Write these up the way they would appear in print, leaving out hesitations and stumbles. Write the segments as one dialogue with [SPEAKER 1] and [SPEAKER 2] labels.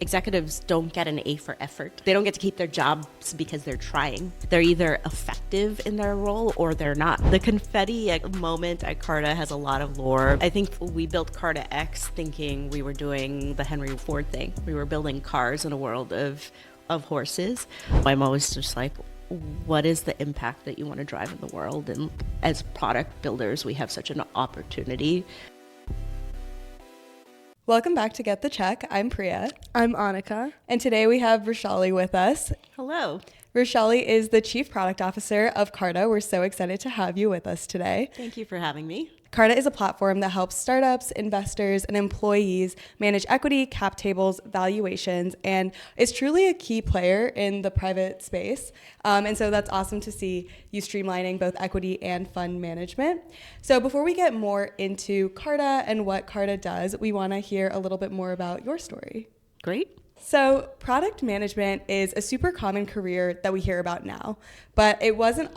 [SPEAKER 1] Executives don't get an A for effort. They don't get to keep their jobs because they're trying. They're either effective in their role or they're not. The confetti moment at Carta has a lot of lore. I think we built Carta X thinking we were doing the Henry Ford thing. We were building cars in a world of horses. I'm always just like, what is the impact that you want to drive in the world? And as product builders, we have such an opportunity.
[SPEAKER 2] Welcome back to Get the Check. I'm Priya.
[SPEAKER 3] I'm Anika.
[SPEAKER 2] And today we have Vrushali with us.
[SPEAKER 1] Hello.
[SPEAKER 2] Vrushali is the Chief Product Officer of Carta. We're so excited to have you with us today.
[SPEAKER 1] Thank you for having me.
[SPEAKER 2] Carta is a platform that helps startups, investors, and employees manage equity, cap tables, valuations, and is truly a key player in the private space. And so that's awesome to see you streamlining both equity and fund management. So before we get more into Carta and what Carta does, we want to hear a little bit more about your story.
[SPEAKER 1] Great.
[SPEAKER 2] So product management is a super common career that we hear about now, but that wasn't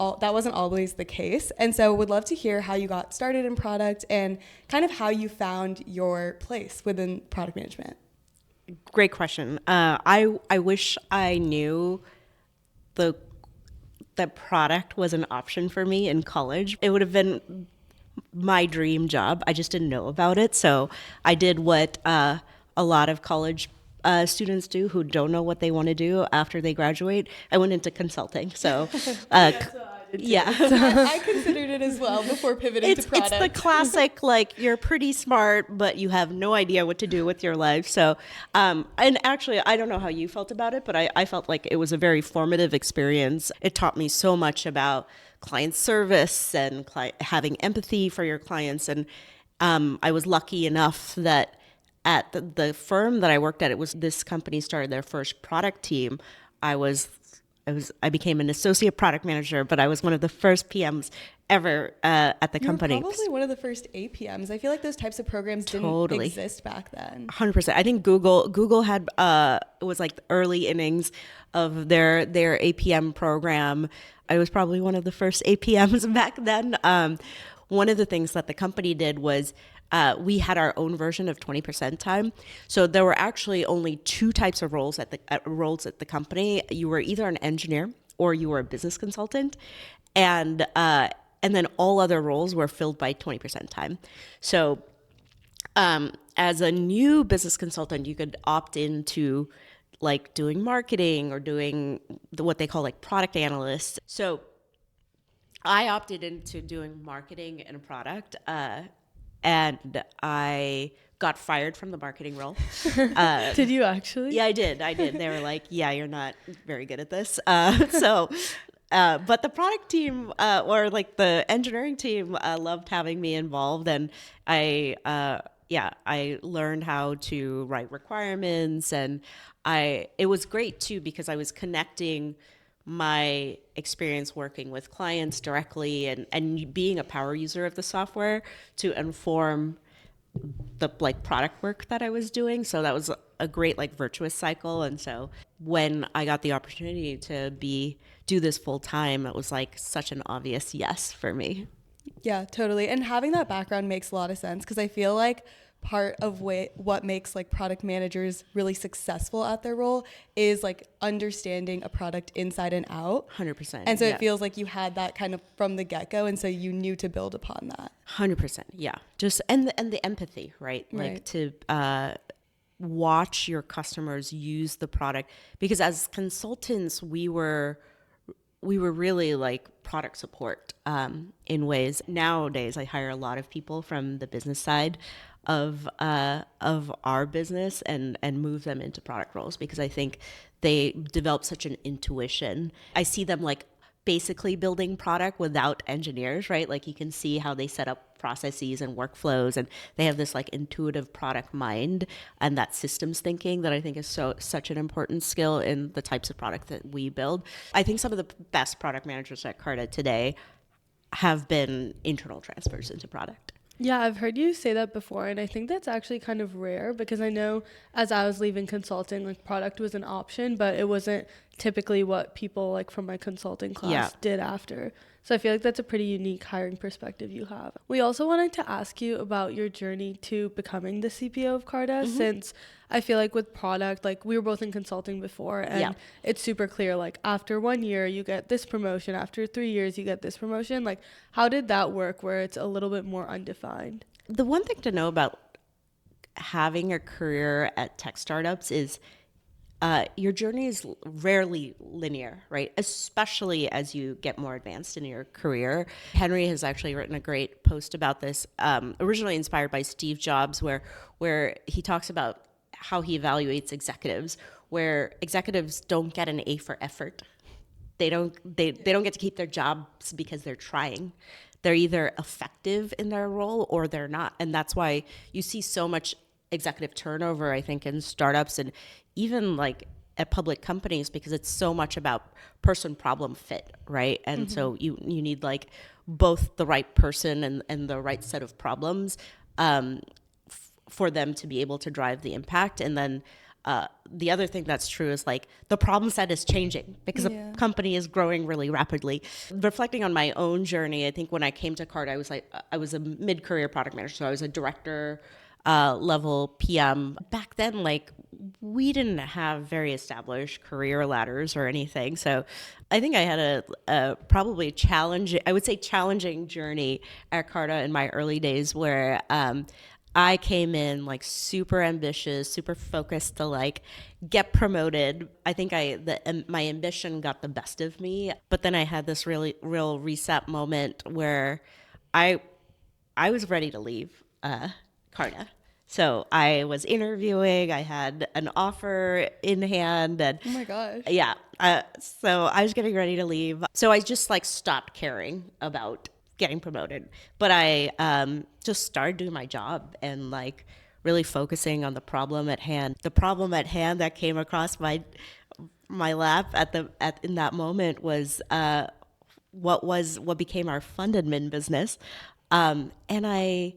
[SPEAKER 2] always the case. And so would love to hear how you got started in product and kind of how you found your place within product management.
[SPEAKER 1] Great question. I wish I knew that product was an option for me in college. It would have been my dream job. I just didn't know about it. So I did what a lot of college students do who don't know what they want to do after they graduate. I went into consulting. So, yeah.
[SPEAKER 2] I considered it as well before pivoting to product.
[SPEAKER 1] It's the classic, like, you're pretty smart, but you have no idea what to do with your life. So, and actually, I don't know how you felt about it, but I felt like it was a very formative experience. It taught me so much about client service and having empathy for your clients. And I was lucky enough that at the firm that I worked at, this company started their first product team. I became an associate product manager, but I was one of the first PMs ever at the company.
[SPEAKER 2] You were probably one of the first APMs. I feel like those types of programs didn't exist back then.
[SPEAKER 1] 100%. I think Google had it was like the early innings of their APM program. I was probably one of the first APMs back then. One of the things that the company did was we had our own version of 20% time. So there were actually only two types of roles at the company. You were either an engineer or you were a business consultant, and then all other roles were filled by 20% time. So as a new business consultant, you could opt into like doing marketing or doing what they call like product analysts. So I opted into doing marketing and product. And I got fired from the marketing role.
[SPEAKER 3] Did you actually?
[SPEAKER 1] Yeah, I did. They were like, yeah, you're not very good at this. But the product team or like the engineering team loved having me involved. And I learned how to write requirements. And it was great too, because I was connecting my experience working with clients directly and being a power user of the software to inform the like product work that I was doing. So that was a great like virtuous cycle. And so when I got the opportunity to do this full time, it was like such an obvious yes for me.
[SPEAKER 2] Yeah, totally. And having that background makes a lot of sense, because I feel like part of what makes like product managers really successful at their role is like understanding a product inside and out.
[SPEAKER 1] 100%.
[SPEAKER 2] And so it feels like you had that kind of from the get-go, and so you knew to build upon that.
[SPEAKER 1] 100%. Yeah. Just and the empathy, right? Like to watch your customers use the product, because as consultants we were really like product support in ways. Nowadays I hire a lot of people from the business side of our business and move them into product roles, because I think they develop such an intuition. I see them like basically building product without engineers, right? Like you can see how they set up processes and workflows, and they have this like intuitive product mind and that systems thinking that I think is such an important skill in the types of product that we build. I think some of the best product managers at Carta today have been internal transfers into product.
[SPEAKER 3] Yeah, I've heard you say that before, and I think that's actually kind of rare, because I know as I was leaving consulting, like product was an option, but it wasn't typically what people like from my consulting class did after. So I feel like that's a pretty unique hiring perspective you have. We also wanted to ask you about your journey to becoming the CPO of Carta, since I feel like with product, like we were both in consulting before, and it's super clear, like after 1 year you get this promotion, after 3 years you get this promotion. Like how did that work where it's a little bit more undefined?
[SPEAKER 1] The one thing to know about having a career at tech startups is your journey is rarely linear, right? Especially as you get more advanced in your career. Henry has actually written a great post about this, originally inspired by Steve Jobs, where he talks about how he evaluates executives, where executives don't get an A for effort. They don't get to keep their jobs because they're trying. They're either effective in their role or they're not. And that's why you see so much executive turnover, I think, in startups and even like at public companies, because it's so much about person problem fit, right? And so you need like both the right person and the right set of problems for them to be able to drive the impact. And then the other thing that's true is like the problem set is changing because the company is growing really rapidly. Reflecting on my own journey, I think when I came to Carta, I was a mid-career product manager, so I was a director level PM. Back then, like we didn't have very established career ladders or anything. So I think I had a probably challenging journey at Carta in my early days where I came in like super ambitious, super focused to like get promoted. I think my ambition got the best of me, but then I had this real reset moment where I was ready to leave Carta. So I was interviewing, I had an offer in hand, and
[SPEAKER 2] Oh my gosh.
[SPEAKER 1] yeah. So I was getting ready to leave. So I just like stopped caring about getting promoted. But I just started doing my job and like really focusing on the problem at hand. The problem at hand that came across my lap in that moment was what became our fund admin business. And I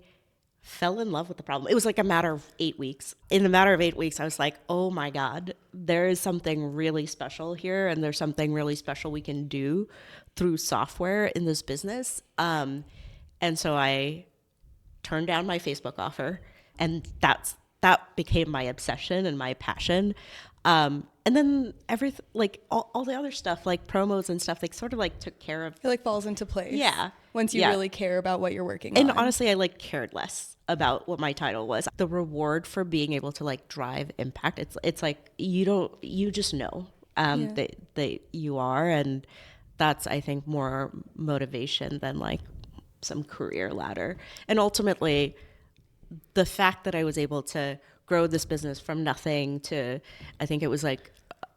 [SPEAKER 1] fell in love with the problem. It was like a matter of 8 weeks. In a matter of 8 weeks, I was like, oh my God, there is something really special here. And there's something really special we can do through software in this business. And so I turned down my Facebook offer, and that became my obsession and my passion. And then everything, like all the other stuff, like promos and stuff, like sort of like took care of.
[SPEAKER 2] It like falls into place.
[SPEAKER 1] Yeah.
[SPEAKER 2] Once you really care about what you're working on.
[SPEAKER 1] And honestly, I like cared less about what my title was. The reward for being able to like drive impact, it's like you just know that you are, and that's, I think, more motivation than like some career ladder. And ultimately, the fact that I was able to grow this business from nothing to, I think it was like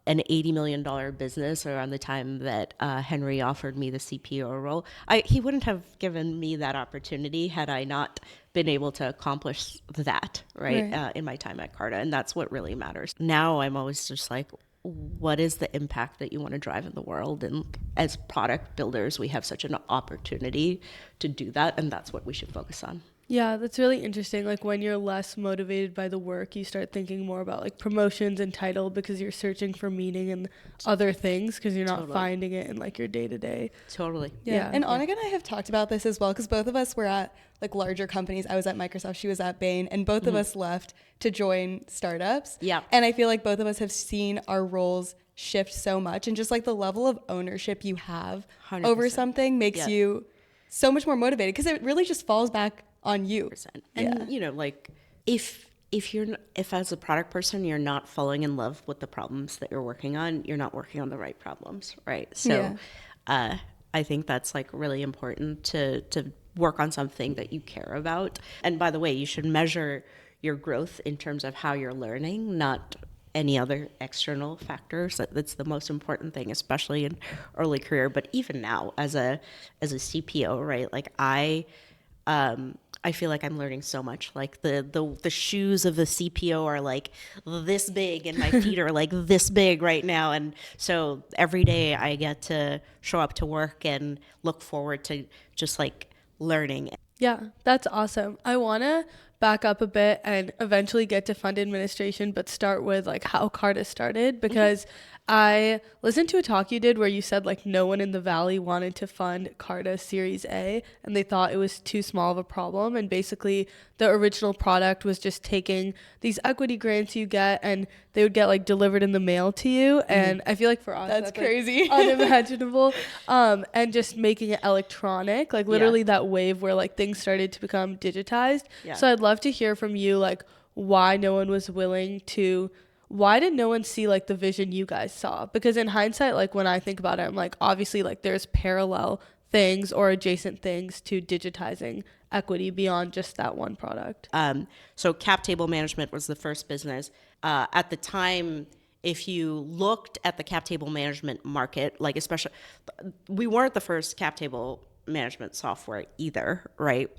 [SPEAKER 1] an $80 million business around the time that Henry offered me the CPO role. He wouldn't have given me that opportunity had I not been able to accomplish that, right. In my time at Carta. And that's what really matters. Now I'm always just like, what is the impact that you want to drive in the world? And as product builders, we have such an opportunity to do that. And that's what we should focus on.
[SPEAKER 3] Yeah, that's really interesting. Like when you're less motivated by the work, you start thinking more about like promotions and title because you're searching for meaning and other things because you're not finding it in like your day to day.
[SPEAKER 1] Totally.
[SPEAKER 2] Yeah. And Anika and I have talked about this as well because both of us were at like larger companies. I was at Microsoft, she was at Bain, and both of us left to join startups.
[SPEAKER 1] Yeah.
[SPEAKER 2] And I feel like both of us have seen our roles shift so much, and just like the level of ownership you have
[SPEAKER 1] 100%.
[SPEAKER 2] Over something makes you so much more motivated because it really just falls back on you.
[SPEAKER 1] And you know, like if as a product person you're not falling in love with the problems that you're working on, you're not working on the right problems, right? So I think that's like really important to work on something that you care about. And by the way, you should measure your growth in terms of how you're learning, not any other external factors. That's the most important thing, especially in early career, but even now as a CPO, right? Like I feel like I'm learning so much. Like the shoes of the CPO are like this big and my feet are like this big right now. And so every day I get to show up to work and look forward to just like learning.
[SPEAKER 3] Yeah, that's awesome. I want to back up a bit and eventually get to fund administration, but start with like how Carta started, because I listened to a talk you did where you said like no one in the Valley wanted to fund Carta Series A and they thought it was too small of a problem. And basically the original product was just taking these equity grants you get and they would get like delivered in the mail to you. And I feel like for us,
[SPEAKER 2] That's crazy.
[SPEAKER 3] Like, unimaginable. And just making it electronic, like literally that wave where like things started to become digitized.
[SPEAKER 1] Yeah.
[SPEAKER 3] So I'd love to hear from you, like why no one was willing to, why did no one see like the vision you guys saw? Because in hindsight, like when I think about it, I'm like, obviously like there's parallel things or adjacent things to digitizing equity beyond just that one product.
[SPEAKER 1] So cap table management was the first business. At the time, if you looked at the cap table management market, like especially, we weren't the first cap table management software either, right?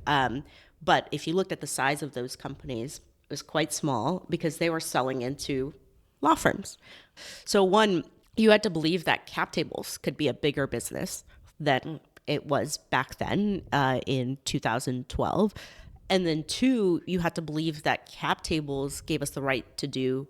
[SPEAKER 1] But if you looked at the size of those companies, it was quite small because they were selling into law firms. So one, you had to believe that cap tables could be a bigger business than it was back then in 2012. And then two, you had to believe that cap tables gave us the right to do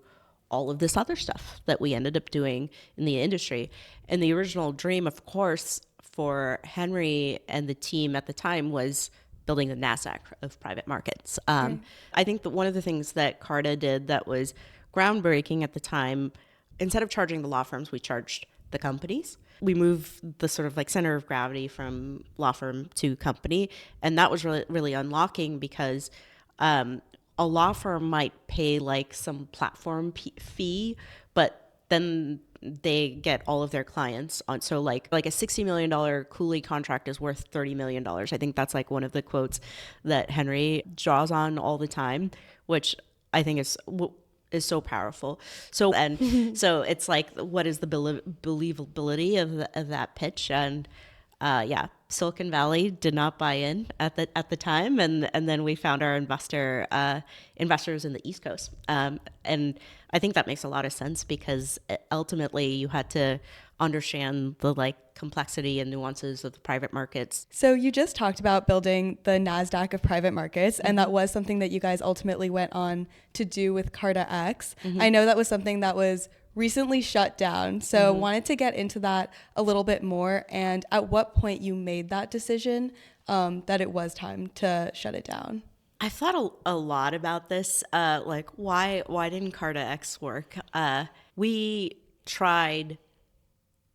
[SPEAKER 1] all of this other stuff that we ended up doing in the industry. And the original dream, of course, for Henry and the team at the time was building the NASDAQ of private markets. I think that one of the things that Carta did that was groundbreaking at the time, instead of charging the law firms, we charged the companies. We moved the sort of like center of gravity from law firm to company. And that was really, really unlocking because a law firm might pay like some platform fee, but then they get all of their clients on. So like a $60 million Cooley contract is worth $30 million. I think that's like one of the quotes that Henry draws on all the time, which I think is so powerful. So, and so it's like, what is the believability of that pitch? And Silicon Valley did not buy in at the time, and then we found our investors in the East Coast, and I think that makes a lot of sense because ultimately you had to understand the like complexity and nuances of the private markets.
[SPEAKER 2] So you just talked about building the NASDAQ of private markets, and that was something that you guys ultimately went on to do with Carta X. I know that was something that was recently shut down, so wanted to get into that a little bit more, and at what point you made that decision that it was time to shut it down.
[SPEAKER 1] I thought a lot about this, like why didn't Carta X work? We tried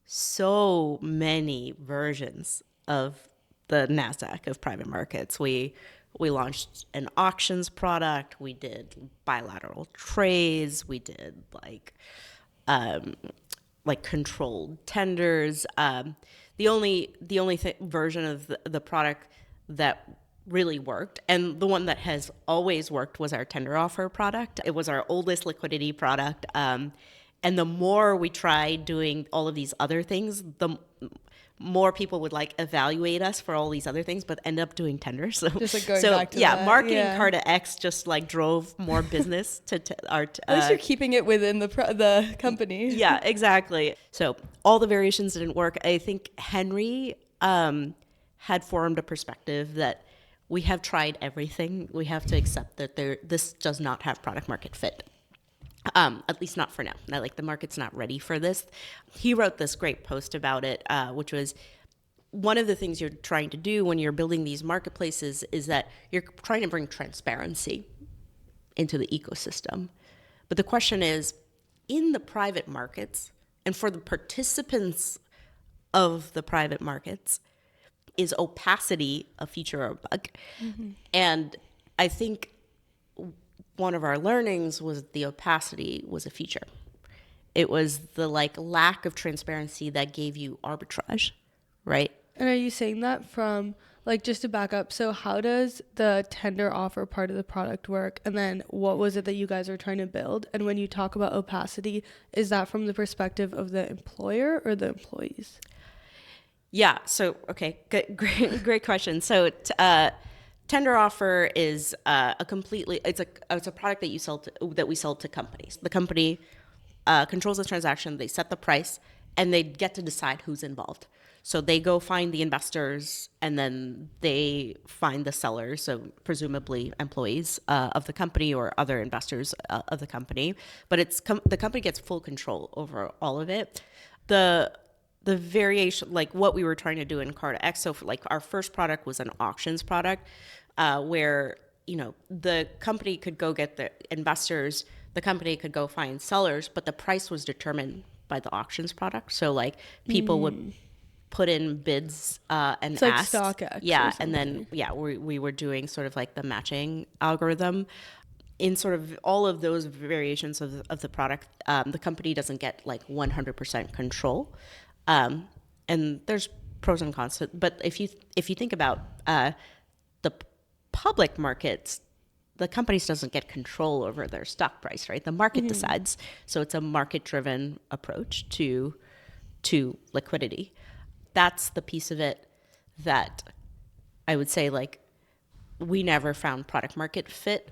[SPEAKER 1] so many versions of the NASDAQ of private markets. We launched an auctions product. We did bilateral trades. We did like controlled tenders. The only version of the product that really worked, and the one that has always worked, was our tender offer product. It was our oldest liquidity product. And the more we tried doing all of these other things, the more people would like evaluate us for all these other things, but end up doing tenders. So,
[SPEAKER 2] just like going back to that.
[SPEAKER 1] Marketing Carta X just like drove more business to our.
[SPEAKER 2] At least you're keeping it within the company.
[SPEAKER 1] Yeah, exactly. So all the variations didn't work. I think Henry had formed a perspective that we have tried everything. We have to accept that this does not have product market fit. At least not for now. Like the market's not ready for this. He wrote this great post about it, which was one of the things you're trying to do when you're building these marketplaces is that you're trying to bring transparency into the ecosystem. But the question is, in the private markets and for the participants of the private markets, is opacity a feature or a bug? And I think one of our learnings was the opacity was a feature. It was the like lack of transparency that gave you arbitrage, right?
[SPEAKER 3] And are you saying that from, like, just to back up, so how does the tender offer part of the product work? And then what was it that you guys are trying to build? And when you talk about opacity, is that from the perspective of the employer or the employees?
[SPEAKER 1] Yeah, so, okay, great question. So tender offer is it's a product that we sell to companies. The company controls the transaction, they set the price, and they get to decide who's involved. So they go find the investors, and then they find the sellers, so presumably employees of the company or other investors of the company. But the company gets full control over all of it. The variation, like what we were trying to do in Carta X, so for like our first product was an auctions product, where the company could go get the investors, the company could go find sellers, but the price was determined by the auctions product. So like people would put in bids and
[SPEAKER 3] It's like
[SPEAKER 1] ask,
[SPEAKER 3] StockX.
[SPEAKER 1] yeah,
[SPEAKER 3] Or
[SPEAKER 1] and then we were doing sort of like the matching algorithm. In sort of all of those variations of the product, the company doesn't get like 100% control. And there's pros and cons. But if you think about the public markets, the companies doesn't get control over their stock price, right? The market decides. So it's a market-driven approach to liquidity. That's the piece of it that I would say, like, we never found product market fit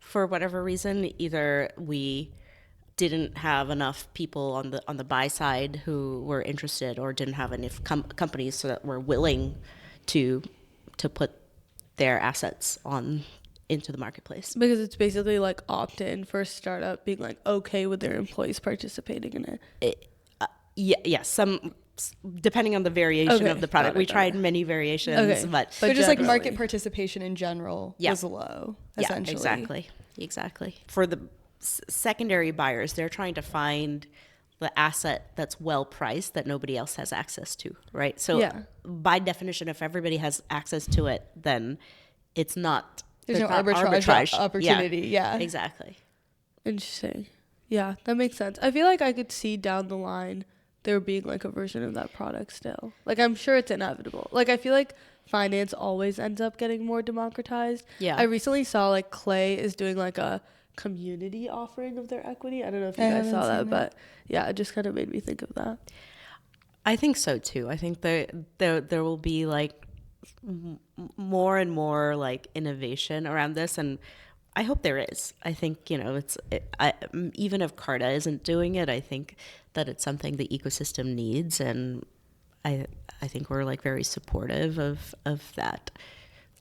[SPEAKER 1] for whatever reason. Either we didn't have enough people on the buy side who were interested, or didn't have enough companies that were willing to put their assets into the marketplace.
[SPEAKER 3] Because it's basically like opt-in for a startup being like okay with their employees participating in it.
[SPEAKER 1] Some depending on the variation of the product. We tried many variations, but
[SPEAKER 2] just like market participation in general was low, essentially.
[SPEAKER 1] Exactly. For the secondary buyers, they're trying to find the asset that's well priced that nobody else has access to, right? So by definition, if everybody has access to it, then there's no arbitrage
[SPEAKER 2] opportunity. Yeah,
[SPEAKER 1] exactly.
[SPEAKER 3] Interesting. Yeah, that makes sense. I feel like I could see down the line there being like a version of that product still. Like, I'm sure it's inevitable. Like, I feel like finance always ends up getting more democratized. Yeah. I recently saw like Clay is doing like a community offering of their equity. I don't know if you guys saw that, but yeah, it just kind of made me think of that.
[SPEAKER 1] I think so too. I think there will be like more and more like innovation around this, and I hope there is. I think even if Carta isn't doing it, I think that it's something the ecosystem needs, and I think we're like very supportive of that.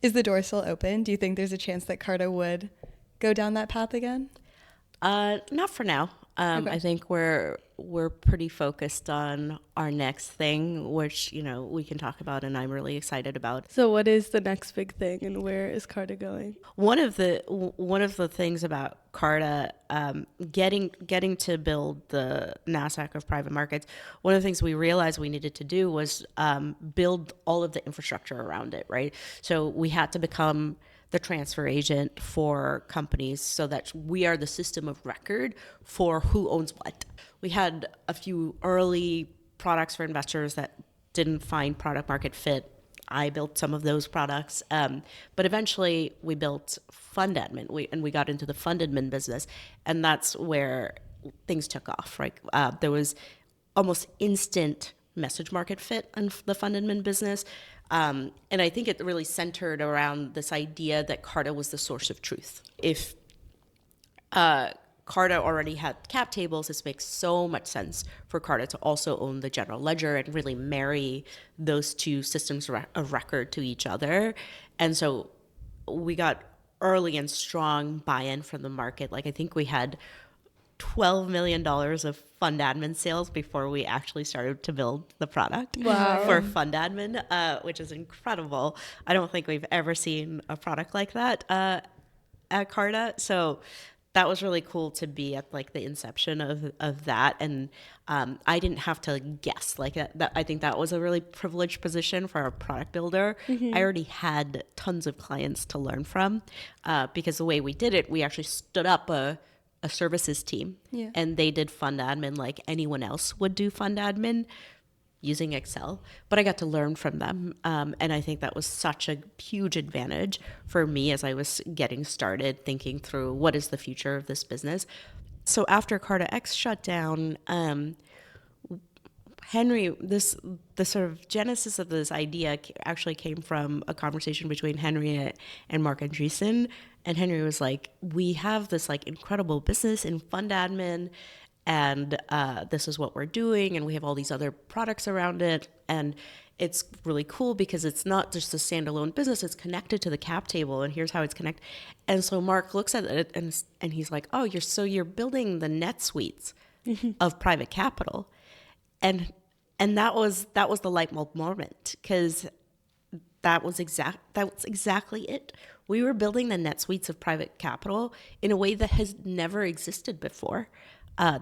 [SPEAKER 2] Is the door still open? Do you think there's a chance that Carta would go down that path again?
[SPEAKER 1] Not for now. Okay. I think we're pretty focused on our next thing, which we can talk about, and I'm really excited about.
[SPEAKER 3] So, what is the next big thing, and where is Carta going?
[SPEAKER 1] One of the things about Carta, getting to build the NASDAQ of private markets, one of the things we realized we needed to do was build all of the infrastructure around it, right? So we had to become the transfer agent for companies so that we are the system of record for who owns what. We had a few early products for investors that didn't find product market fit. I built some of those products, but eventually we built fund admin. We got into the fund admin business, and that's where things took off, right? There was almost instant message market fit in the fund admin business. And I think it really centered around this idea that Carta was the source of truth. If Carta already had cap tables, this makes so much sense for Carta to also own the general ledger and really marry those two systems of record to each other. And so we got early and strong buy-in from the market. Like, I think we had $12 million of fund admin sales before we actually started to build the product for fund admin, which is incredible. I don't think we've ever seen a product like that at Carta. So that was really cool to be at like the inception of that. And I didn't have to guess like that. I think that was a really privileged position for a product builder. Mm-hmm. I already had tons of clients to learn from because the way we did it, we actually stood up a services team, and they did fund admin like anyone else would do fund admin using Excel, but I got to learn from them. And I think that was such a huge advantage for me as I was getting started thinking through what is the future of this business. So after Carta X shut down, the sort of genesis of this idea actually came from a conversation between Henry and Mark Andreessen. And Henry was like, we have this like incredible business in fund admin, and this is what we're doing, and we have all these other products around it. And it's really cool because it's not just a standalone business, it's connected to the cap table, and here's how it's connected. And so Mark looks at it and he's like, oh, you're building the NetSuites of private capital. And that was the light bulb moment, because that was exactly it. We were building the NetSuites of private capital in a way that has never existed before.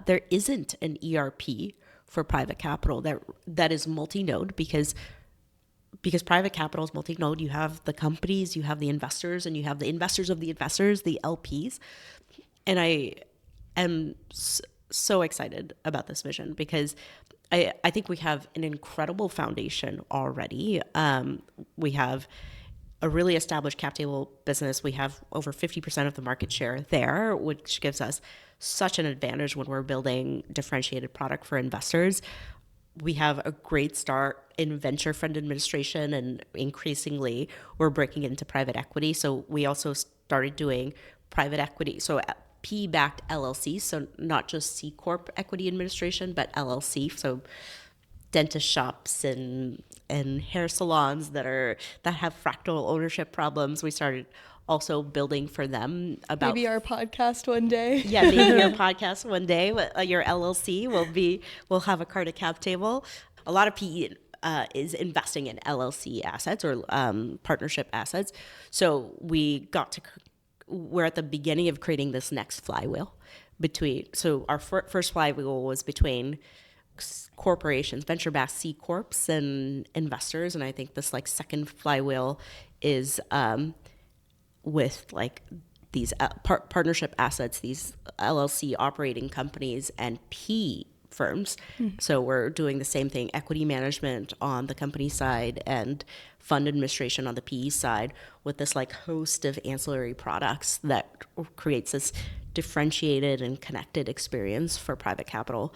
[SPEAKER 1] There isn't an ERP for private capital that is multi-node, because private capital is multi-node. You have the companies, you have the investors, and you have the investors of the investors, the LPs. And I am so excited about this vision, because I think we have an incredible foundation already. We have a really established cap table business. We have over 50% of the market share there, which gives us such an advantage when we're building differentiated product for investors. We have a great start in venture fund administration, and increasingly we're breaking into private equity. So we also started doing private equity. So P-backed LLC, so not just C Corp equity administration, but LLC. So dentist shops and hair salons that have fractal ownership problems. We started also building for them about
[SPEAKER 2] maybe our podcast one day.
[SPEAKER 1] Yeah, maybe your podcast one day. Your LLC will have a Carta cap table. A lot of PE is investing in LLC assets or partnership assets. So we're at the beginning of creating this next flywheel so our first flywheel was between corporations, venture-backed C Corps and investors. And I think this second flywheel is with these partnership assets, these LLC operating companies and P firms. So we're doing the same thing, equity management on the company side and fund administration on the PE side, with this host of ancillary products that creates this differentiated and connected experience for private capital.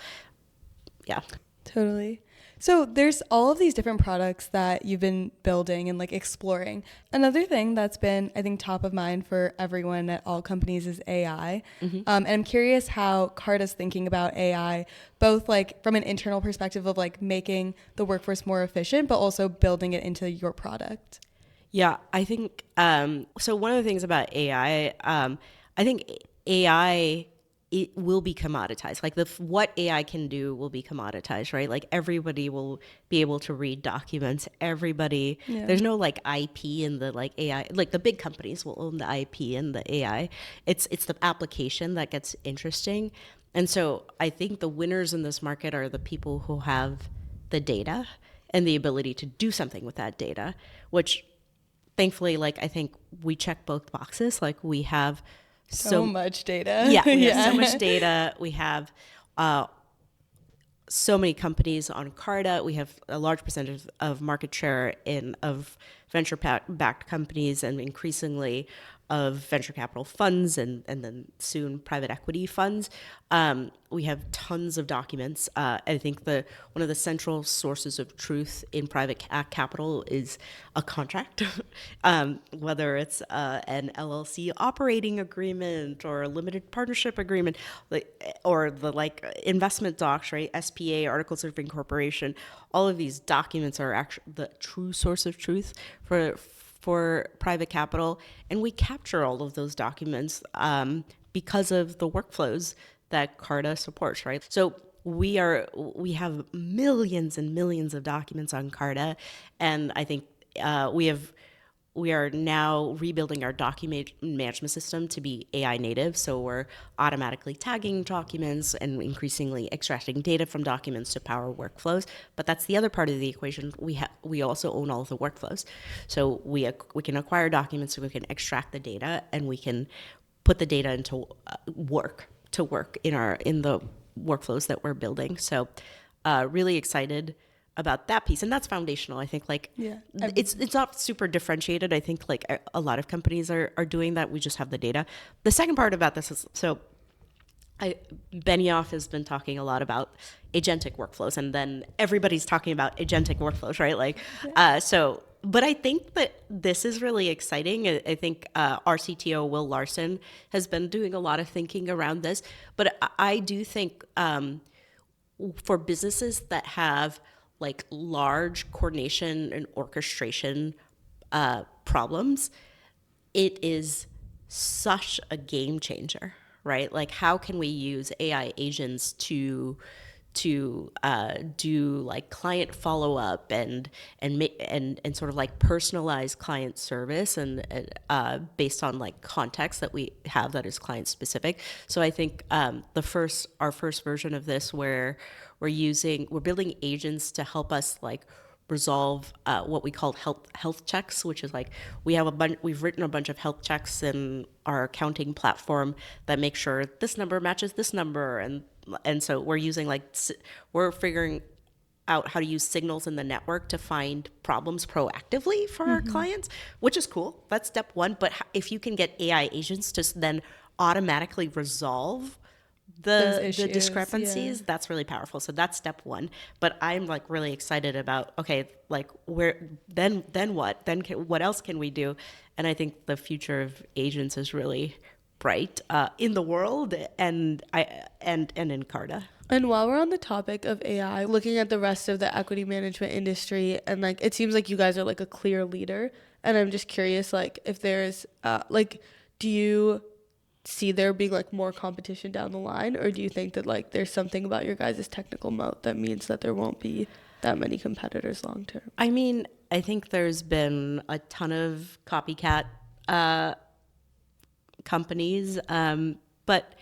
[SPEAKER 1] Yeah.
[SPEAKER 2] Totally. So there's all of these different products that you've been building and exploring. Another thing that's been, I think, top of mind for everyone at all companies is AI. And I'm curious how Carta's thinking about AI, both from an internal perspective of making the workforce more efficient, but also building it into your product.
[SPEAKER 1] Yeah, I think, so one of the things about AI, I think AI, it will be commoditized. What AI can do will be commoditized, right? Everybody will be able to read documents. Everybody, there's no IP in the AI. The big companies will own the IP in the AI. It's the application that gets interesting. And so I think the winners in this market are the people who have the data and the ability to do something with that data, which thankfully, I think we check both boxes. We have
[SPEAKER 2] so much data.
[SPEAKER 1] Yeah, we have so much data. We have so many companies on Carta. We have a large percentage of market share of venture-backed companies, and increasingly of venture capital funds, and then soon private equity funds. We have tons of documents. I think one of the central sources of truth in private capital is a contract, whether it's an LLC operating agreement or a limited partnership agreement, or the investment docs, right? SPA, articles of incorporation. All of these documents are actually the true source of truth for private capital, and we capture all of those documents because of the workflows that Carta supports, right? So we have millions and millions of documents on Carta, and I think we are now rebuilding our document management system to be AI native. So we're automatically tagging documents and increasingly extracting data from documents to power workflows. But that's the other part of the equation. We also own all of the workflows. So we can acquire documents, so we can extract the data, and we can put the data into work in the workflows that we're building. So really excited about that piece, and that's foundational. I think it's not super differentiated. I think a lot of companies are doing that. We just have the data. The second part about this is, Benioff has been talking a lot about agentic workflows, and then everybody's talking about agentic workflows, right? So but I think that this is really exciting. I think our CTO, Will Larson, has been doing a lot of thinking around this. But I do think for businesses that have like large coordination and orchestration problems, it is such a game changer, right? Like, how can we use AI agents to do like client follow up and sort of like personalized client service and based on like context that we have that is client specific. So I think our first version of this, where we're building agents to help us like resolve what we call health checks, which is like we've written a bunch of health checks in our accounting platform that make sure this number matches this number, and so we're figuring out how to use signals in the network to find problems proactively for our clients, which is cool. That's step one. But if you can get AI agents to then automatically resolve the discrepancies, that's really powerful. So that's step one. But I'm like really excited about, okay, like then what? What else can we do? And I think the future of agents is really bright in the world and in Carta.
[SPEAKER 3] And while we're on the topic of AI, looking at the rest of the equity management industry, and like it seems like you guys are like a clear leader, and I'm just curious, like if there's like, do you see there being like more competition down the line, or do you think that like there's something about your guys' technical moat that means that there won't be that many competitors long term?
[SPEAKER 1] I mean, I think there's been a ton of copycat companies, but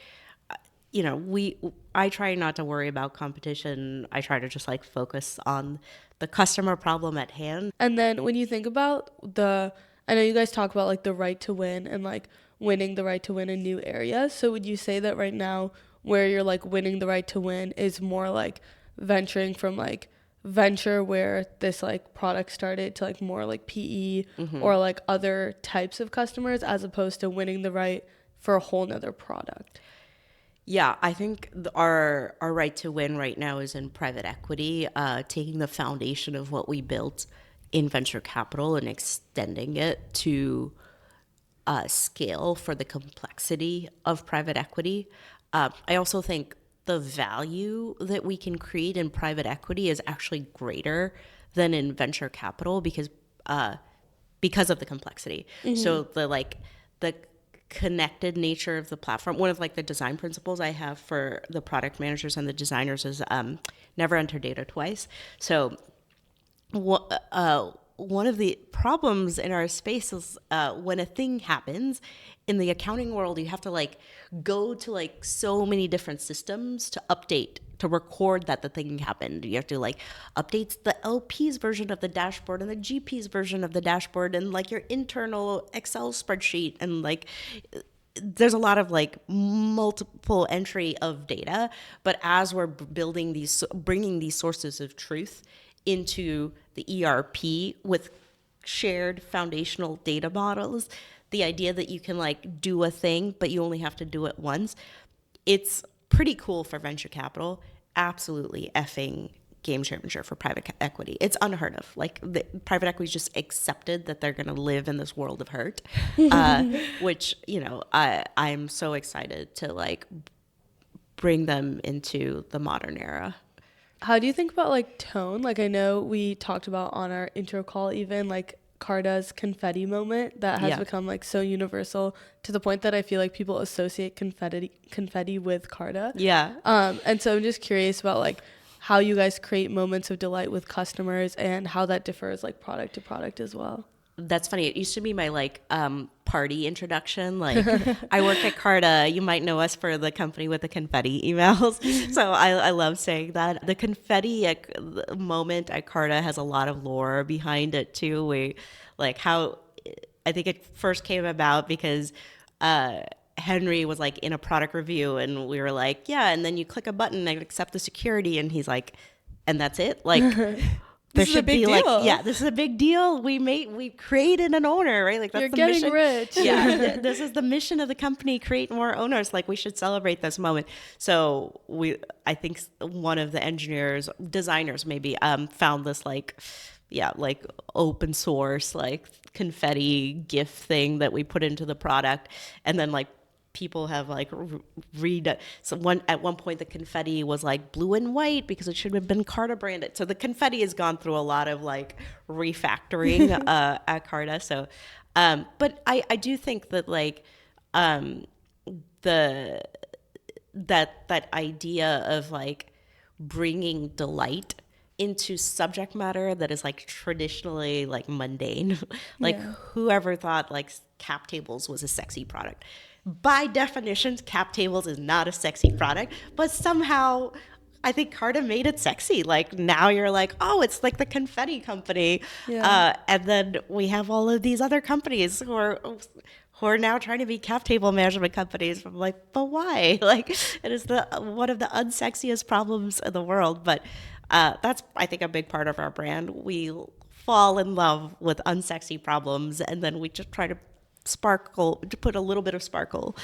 [SPEAKER 1] you know, I try not to worry about competition. I try to just like focus on the customer problem at hand.
[SPEAKER 3] And then when you think about I know you guys talk about like the right to win and like winning the right to win in new areas. So would you say that right now where you're like winning the right to win is more like venturing from like venture where this like product started to like more like PE or like other types of customers, as opposed to winning the right for a whole nother product?
[SPEAKER 1] Yeah, I think our right to win right now is in private equity, taking the foundation of what we built in venture capital and extending it to scale for the complexity of private equity. I also think the value that we can create in private equity is actually greater than in venture capital because of the complexity. So the connected nature of the platform. One of like the design principles I have for the product managers and the designers is never enter data twice. So one of the problems in our space is when a thing happens in the accounting world, you have to like go to like so many different systems to update, to record that the thing happened. You have to like update the LP's version of the dashboard and the GP's version of the dashboard and like your internal Excel spreadsheet, and like there's a lot of like multiple entry of data. But as we're bringing these sources of truth into the ERP with shared foundational data models, the idea that you can like do a thing, but you only have to do it once, it's pretty cool for venture capital. Absolutely effing game changer for private equity. It's unheard of. Like private equity just accepted that they're going to live in this world of hurt, which, you know, I'm so excited to like bring them into the modern era.
[SPEAKER 3] How do you think about like tone? Like I know we talked about on our intro call even like Carta's confetti moment that has become like so universal to the point that I feel like people associate confetti with Carta. And so I'm just curious about like how you guys create moments of delight with customers and how that differs like product to product as well.
[SPEAKER 1] That's funny. It used to be my like party introduction. Like I work at Carta. You might know us for the company with the confetti emails. So I love saying that. The confetti moment at Carta has a lot of lore behind it too. I think it first came about because Henry was like in a product review and we were like, yeah, and then you click a button and accept the security, and he's like, and that's it? Like
[SPEAKER 2] This is a big deal.
[SPEAKER 1] This is a big deal. We created an owner, right? Like that's
[SPEAKER 3] You're
[SPEAKER 1] the
[SPEAKER 3] getting
[SPEAKER 1] mission.
[SPEAKER 3] rich.
[SPEAKER 1] Yeah, this is the mission of the company: create more owners. Like we should celebrate this moment. So I think one of the designers maybe, found this like like open source, like confetti GIF thing that we put into the product. And then like people have like at one point the confetti was like blue and white because it should have been Carta branded. So the confetti has gone through a lot of like refactoring at Carta. So but I do think that like the that idea of like bringing delight into subject matter that is like traditionally like mundane. Like whoever thought like cap tables was a sexy product? By definition, cap tables is not a sexy product, but somehow I think Carta made it sexy. Like now you're like, oh, it's like the confetti company. And then we have all of these other companies who are now trying to be cap table management companies. I'm like, but why? Like it is one of the unsexiest problems in the world. But that's, I think, a big part of our brand. We fall in love with unsexy problems, and then we just try to put a little bit of sparkle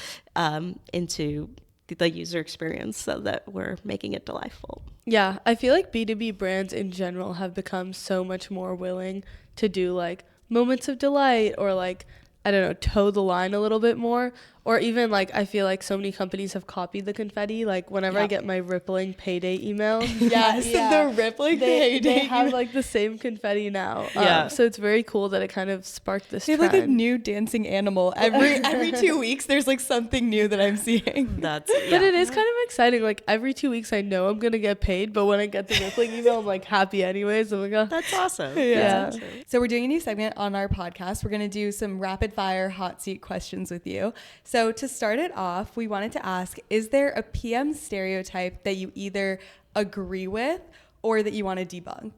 [SPEAKER 1] into the user experience so that we're making it delightful.
[SPEAKER 3] Yeah, I feel like B2B brands in general have become so much more willing to do like moments of delight, or like, I don't know, toe the line a little bit more. Or even like, I feel like so many companies have copied the confetti. Like whenever I get my Rippling payday emails,
[SPEAKER 2] the Rippling payday.
[SPEAKER 3] They have like the same confetti now. So it's very cool that it kind of sparked this
[SPEAKER 2] They have
[SPEAKER 3] trend.
[SPEAKER 2] like a new dancing animal. Every 2 weeks, there's like something new that I'm seeing.
[SPEAKER 1] But
[SPEAKER 3] it is kind of exciting. Like every 2 weeks, I know I'm gonna get paid, but when I get the Rippling email, I'm like happy anyways. I'm like, oh.
[SPEAKER 1] That's awesome.
[SPEAKER 3] Yeah.
[SPEAKER 1] That's awesome.
[SPEAKER 2] So we're doing a new segment on our podcast. We're gonna do some rapid fire hot seat questions with you. So to start it off, we wanted to ask, is there a PM stereotype that you either agree with or that you want to debunk?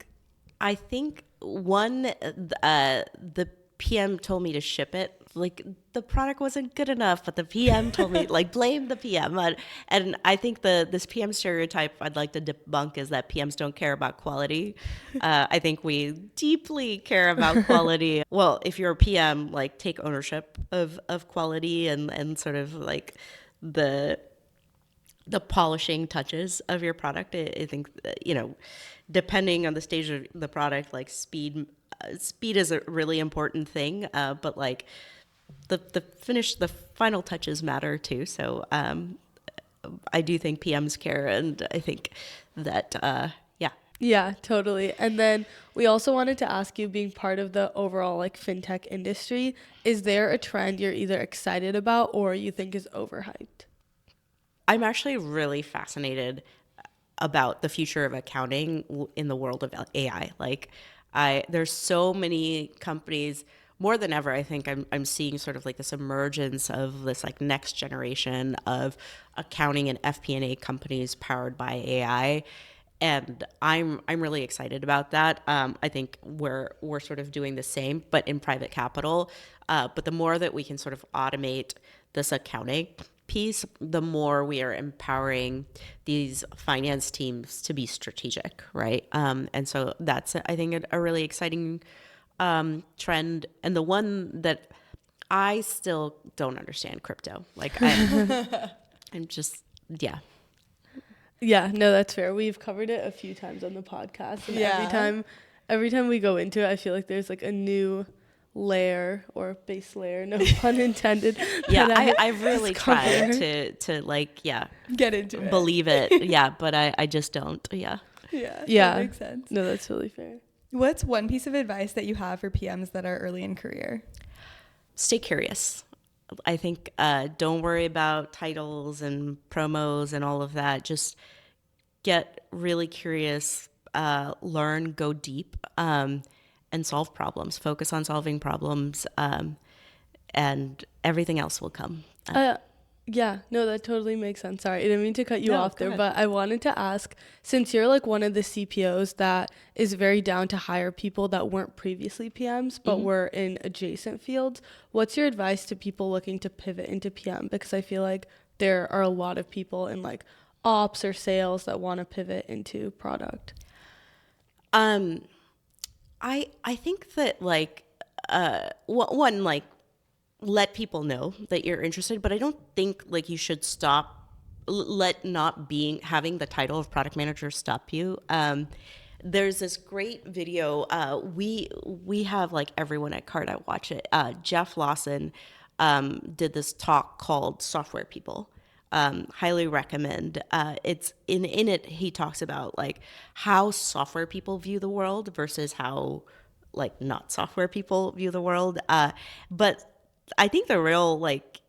[SPEAKER 1] I think one, the PM told me to ship it. Like the product wasn't good enough, but the PM told me like blame the PM. And I think this PM stereotype I'd like to debunk is that PMs don't care about quality. I think we deeply care about quality. Well, if you're a PM, like take ownership of quality and sort of like the polishing touches of your product. I think, depending on the stage of the product, like speed is a really important thing. But like the final touches matter too. So I do think PMs care, and I think that
[SPEAKER 3] Yeah, totally. And then we also wanted to ask you, being part of the overall like fintech industry, is there a trend you're either excited about or you think is overhyped?
[SPEAKER 1] I'm actually really fascinated about the future of accounting in the world of AI. Like there's so many companies, more than ever, I think I'm seeing sort of like this emergence of this like next generation of accounting and FP&A companies powered by AI. And I'm really excited about that. I think we're sort of doing the same, but in private capital. But the more that we can sort of automate this accounting piece, the more we are empowering these finance teams to be strategic, right? And so that's, I think, a really exciting trend, and the one that I still don't understand crypto. Like I'm just, yeah.
[SPEAKER 3] Yeah, no, that's fair. We've covered it a few times on the podcast, and every time we go into it, I feel like there's like a new layer or base layer, no pun intended.
[SPEAKER 1] Yeah, I've really tried to like,
[SPEAKER 2] get into it,
[SPEAKER 1] believe it. Yeah, but I just don't. Yeah.
[SPEAKER 2] That makes sense.
[SPEAKER 3] No, that's really fair.
[SPEAKER 2] What's one piece of advice that you have for PMs that are early in career?
[SPEAKER 1] Stay curious. I think don't worry about titles and promos and all of that. Just get really curious, learn, go deep, and solve problems. Focus on solving problems, and everything else will come.
[SPEAKER 3] Yeah, no, that totally makes sense. Sorry, I didn't mean to cut you off there, but I wanted to ask, since you're like one of the CPOs that is very down to hire people that weren't previously PMs, but were in adjacent fields, what's your advice to people looking to pivot into PM? Because I feel like there are a lot of people in like ops or sales that want to pivot into product.
[SPEAKER 1] I think that like, one, like, let people know that you're interested, but I don't think like you should let not having the title of product manager stop you. there's this great video. We have like everyone at Carta watch it. Jeff Lawson did this talk called Software People. Highly recommend. It's in it. He talks about like how software people view the world versus how like not software people view the world. But I think the real like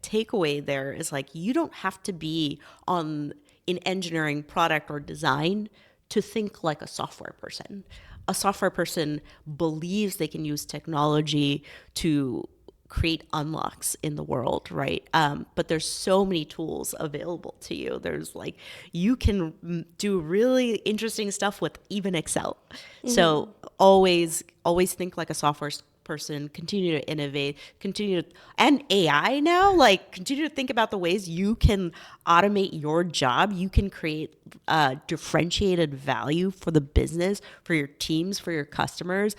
[SPEAKER 1] takeaway there is like you don't have to be on in engineering, product, or design to think like a software person. A software person believes they can use technology to create unlocks in the world, right? But there's so many tools available to you. There's like, you can do really interesting stuff with even Excel. So always think like a software person, continue to innovate, and AI now, like continue to think about the ways you can automate your job. You can create differentiated value for the business, for your teams, for your customers.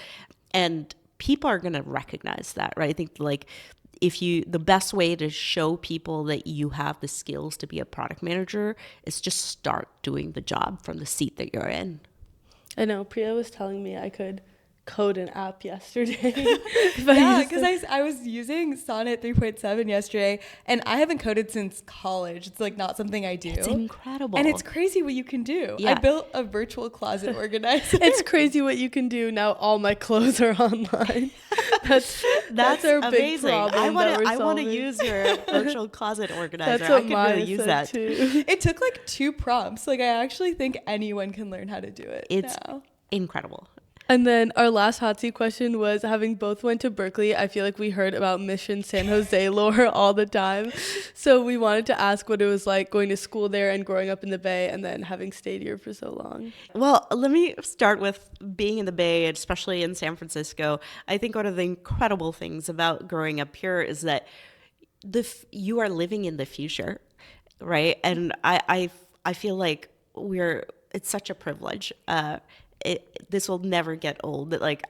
[SPEAKER 1] And people are going to recognize that, right? I think like the best way to show people that you have the skills to be a product manager is just start doing the job from the seat that you're in.
[SPEAKER 3] I know Priya was telling me I could code an app yesterday.
[SPEAKER 2] Yeah, because I was using Sonnet 3.7 yesterday, and I haven't coded since college. It's like not something I do.
[SPEAKER 1] It's incredible.
[SPEAKER 2] And it's crazy what you can do.
[SPEAKER 1] Yeah.
[SPEAKER 2] I built a virtual closet organizer.
[SPEAKER 3] It's crazy what you can do now. All my clothes are online. That's our big
[SPEAKER 1] amazing.
[SPEAKER 3] problem.
[SPEAKER 1] I want to use your virtual closet organizer.
[SPEAKER 3] That's what
[SPEAKER 1] I could
[SPEAKER 3] Maya
[SPEAKER 1] really use
[SPEAKER 3] said
[SPEAKER 1] that
[SPEAKER 3] too.
[SPEAKER 2] It took like 2 prompts. Like I actually think anyone can learn how to do it.
[SPEAKER 1] It's
[SPEAKER 2] now.
[SPEAKER 1] incredible.
[SPEAKER 3] And then our last hot seat question was, having both went to Berkeley, I feel like we heard about Mission San Jose lore all the time. So we wanted to ask what it was like going to school there and growing up in the Bay and then having stayed here for so long.
[SPEAKER 1] Well, let me start with being in the Bay, especially in San Francisco. I think one of the incredible things about growing up here is that you are living in the future, right? And I feel like it's such a privilege. This will never get old. Like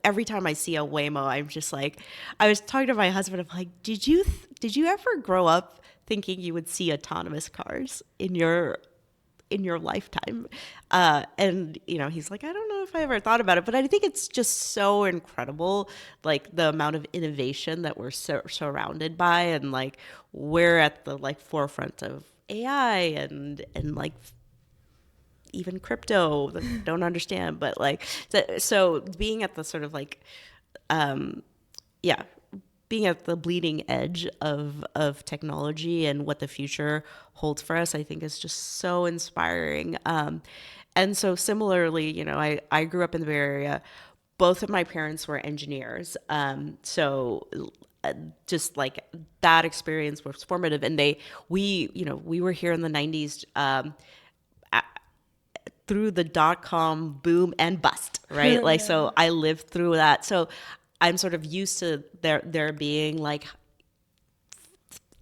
[SPEAKER 1] every time I see a Waymo, I'm just like, I was talking to my husband. I'm like, did you ever grow up thinking you would see autonomous cars in your lifetime? And he's like, I don't know if I ever thought about it, but I think it's just so incredible, like the amount of innovation that we're surrounded by, and like we're at the like forefront of AI and like even crypto that I don't understand, but like so being at the sort of like being at the bleeding edge of technology and what the future holds for us, I think is just so inspiring. And so similarly, I grew up in the Bay Area. Both of my parents were engineers, so just like that experience was formative. And we were here in the 90s. Through the .com boom and bust, right? Like, so I lived through that. So I'm sort of used to there being like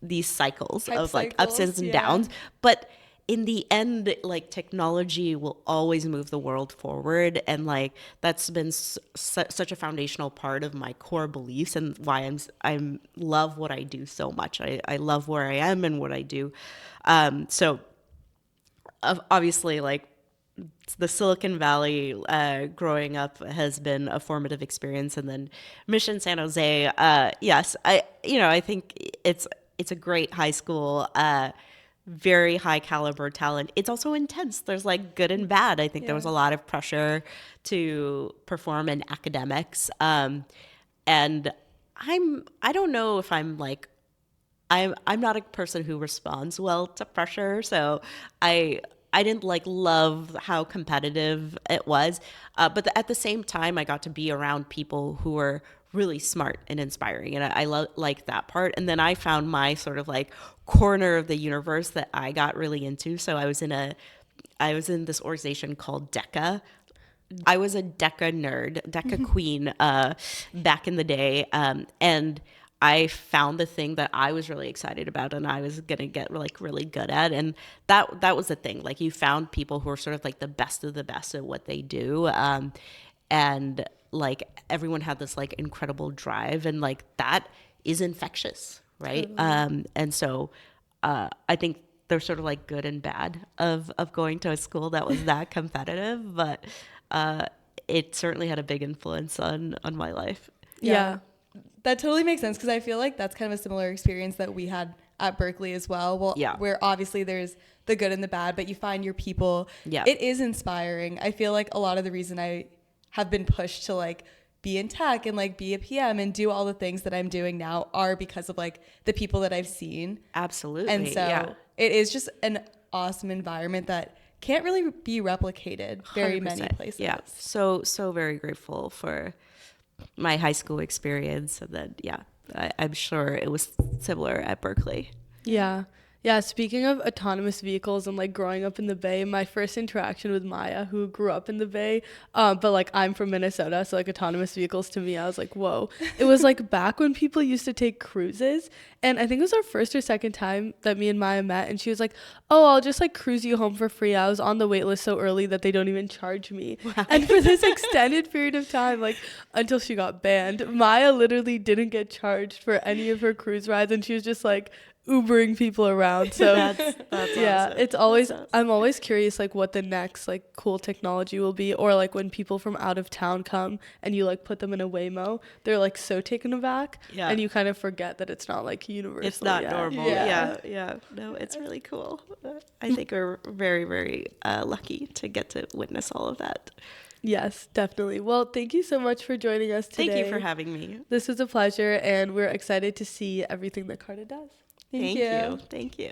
[SPEAKER 1] these cycles of like ups and downs. But in the end, like technology will always move the world forward. And like, that's been such a foundational part of my core beliefs and why I love what I do so much. I love where I am and what I do. So obviously like, the Silicon Valley growing up has been a formative experience, and then Mission San Jose. Yes, I think it's a great high school, very high caliber talent. It's also intense. There's like good and bad. I think there was a lot of pressure to perform in academics, and I don't know if I'm not a person who responds well to pressure, so I didn't like love how competitive it was, but at the same time, I got to be around people who were really smart and inspiring, and I like that part. And then I found my sort of like corner of the universe that I got really into. So I was in this organization called DECA. I was a DECA nerd, DECA queen back in the day, and I found the thing that I was really excited about and I was going to get like really good at. And that was the thing. Like you found people who are sort of like the best of the best at what they do. And like everyone had this like incredible drive, and like that is infectious. Right. And so I think there's sort of like good and bad of going to a school that was that competitive, but it certainly had a big influence on my life.
[SPEAKER 3] Yeah.
[SPEAKER 2] That totally makes sense, because I feel like that's kind of a similar experience that we had at Berkeley as well. Well,
[SPEAKER 1] yeah.
[SPEAKER 2] Where obviously there's the good and the bad, but you find your people.
[SPEAKER 1] Yeah.
[SPEAKER 2] It is inspiring. I feel like a lot of the reason I have been pushed to like be in tech and like be a PM and do all the things that I'm doing now are because of like the people that I've seen.
[SPEAKER 1] Absolutely.
[SPEAKER 2] And so it is just an awesome environment that can't really be replicated very
[SPEAKER 1] 100%.
[SPEAKER 2] many places.
[SPEAKER 1] Yeah. So very grateful for my high school experience. And then, I'm sure it was similar at Berkeley.
[SPEAKER 3] Yeah. Yeah, speaking of autonomous vehicles and like growing up in the Bay, my first interaction with Maya, who grew up in the Bay, but like I'm from Minnesota, so like autonomous vehicles to me, I was like, whoa. It was like back when people used to take cruises, and I think it was our first or second time that me and Maya met, and she was like, oh, I'll just like cruise you home for free. I was on the wait list so early that they don't even charge me. Wow. And for this extended period of time, like until she got banned, Maya literally didn't get charged for any of her cruise rides, and she was just like Ubering people around. So
[SPEAKER 1] that's
[SPEAKER 3] yeah,
[SPEAKER 1] awesome.
[SPEAKER 3] it's always, I'm always curious like what the next like cool technology will be, or like when people from out of town come and you like put them in a Waymo, they're like so taken aback, and you kind of forget that it's not like universal.
[SPEAKER 1] It's not
[SPEAKER 3] yet.
[SPEAKER 1] normal. Yeah. No, it's really cool. I think we're very, very lucky to get to witness all of that.
[SPEAKER 3] Yes, definitely. Well, thank you so much for joining us today.
[SPEAKER 1] Thank you for having me.
[SPEAKER 3] This was a pleasure, and we're excited to see everything that Carta does.
[SPEAKER 1] Thank you. Thank you.